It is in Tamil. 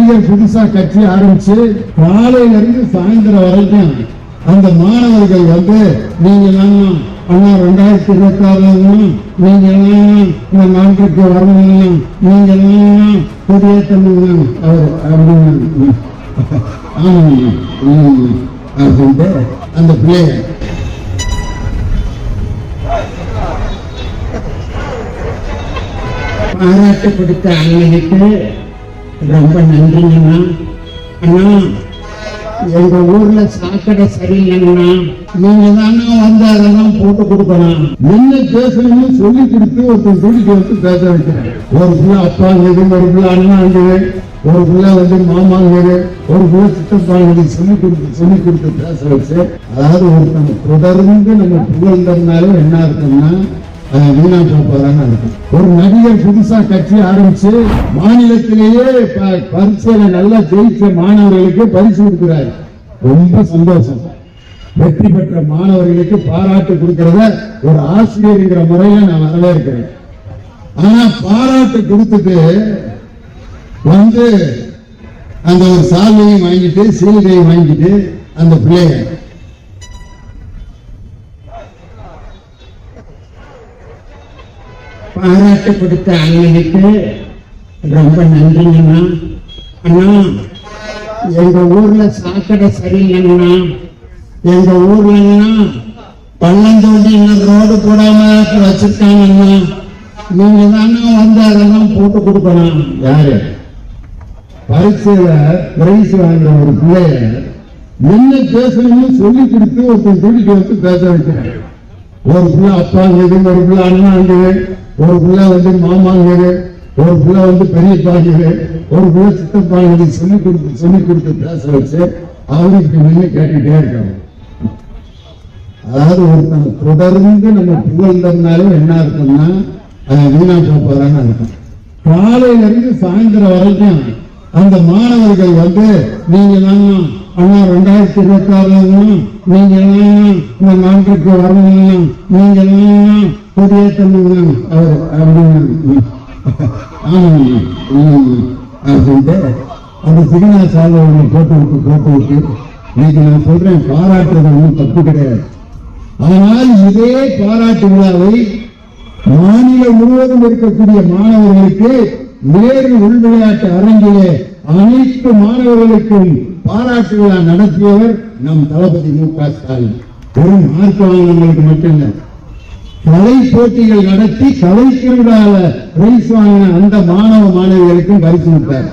நடிகர் புதுசா கட்சி ஆரம்பிச்சு காலையில இருந்து சாயந்தரம் வரைக்கும் அந்த மாணவர்கள் வந்து நீங்க அண்ணா 2026 நீங்க இந்த நாட்டுக்கு வரணும், நீங்க புதிய தமிழ் அவர் அப்படின்னு அப்படின்ட்டு அந்த பிள்ளைய பாராட்டு கொடுத்த அண்ணனுக்கு ரொம்ப நன்றிங்கண்ணா. அண்ணா எங்க ஊர்ல சாக்கடை சரியில்லைங்கண்ணா, நீங்க தானே வந்து அதெல்லாம் போட்டு கொடுக்கணும். என்ன பேசணும்னு சொல்லி கொடுத்து ஒருத்தன் துடிக்க வச்சு பேச வைக்கிறேன். ஒரு பிள்ளை அப்பாங்குது, ஒரு பிள்ளை அண்ணாங்குது, ஒரு பிள்ளை வந்து மாமாங்குது, ஒரு பிள்ளை சித்தப்பாங்குது சொல்லி கொடுத்து பேச வச்சு, அதாவது ஒருத்தன் தொடர்ந்து நம்ம புகழ்ந்தோம்னாலும் என்ன இருக்கும்னா வீணா போறான்னு இருக்கும். ஒரு நடிகர் புதுசா கட்சி ஆரம்பிச்சு மாநிலத்திலேயே பரீட்சையில நல்லா ஜெயிச்ச மாணவர்களுக்கு பரிசு கொடுக்கிறார். ரொம்ப சந்தோஷம். வெற்றி பெற்ற மாணவர்களுக்கு பாராட்டு கொடுக்கிறத ஒரு ஆசிரியர்ங்கிற முறையில நான் வரவேற்கிறேன். ஆனா பாராட்டு கொடுத்துட்டு வந்து அந்த ஒரு சால்வையும் வாங்கிட்டு சீல்கையும் வாங்கிட்டு அந்த பிள்ளைய பாராட்டு கொடுத்த அண்ணனுக்கு ரொம்ப நன்றிங்கண்ணா. அண்ணா எங்க ஊர்ல சாக்கடை சரியில்லைங்கண்ணா, எங்க ஊர்லன்னா பள்ளந்தோண்டி ரோடு போடாம வச்சிருக்காங்கண்ணா, நீங்க தானே வந்து அதெல்லாம் போட்டு கொடுக்கணும். யாரு பரீட்சையில பிரைஸ் வாங்குற ஒரு பிள்ளைய என்ன பேசணும்னு சொல்லி கொடுத்து ஒருத்தன் துடிக்க வச்சு பேச வைக்கிறேன். ஒரு பிள்ளை அப்பாங்குது, ஒரு பிள்ளை அண்ணாங்குது, ஒரு பிள்ளை வந்து மாமாங்குது, ஒரு பிள்ளை வந்து பெரியப்பாங்குது, ஒரு பிள்ளை சித்தப்பாங்குது சொல்லி கொடுத்து பேச வச்சு அவருக்கு நின்று கேட்டுட்டே இருக்காங்க. அதாவது ஒருத்தன் தொடர்ந்து நம்ம புகழ்ந்தோம்னாலும் என்ன இருக்கும்னா வீணா போறான்னு இருக்கும். காலையில இருந்து சாயந்தரம் வரைக்கும் அந்த மாணவர்கள் வந்து நீங்க அண்ணா 2026 நீங்க இந்த நாட்டுக்கு வரணும், நீங்க புதிய தமிழ் அவர் அப்படின்னு அப்படின்ட்டு அந்த சினிமா சாலை போட்டு விட்டு இன்னைக்கு நான் சொல்றேன், பாராட்டுறது ஒன்றும் தப்பு கிடையாது. ஆனால் இதே பாராட்டு விழாவை மாநிலம் முழுவதும் இருக்கக்கூடிய மாணவர்களுக்கு நேரு உள் விளையாட்டு அரங்கிலே அனைத்து மாணவர்களுக்கும் பாராட்டு விழா நடத்தியவர் நம் தளபதி மு.க. ஸ்டாலின். வெறும் மார்க் வாங்கினவங்களுக்கு மட்டுமல்ல, கலை போட்டிகள் நடத்தி கலை திருவிழாவில் பிரைஸ் வாங்கின அந்த மாணவ மாணவிகளுக்கும் பரிசு கொடுத்தார்.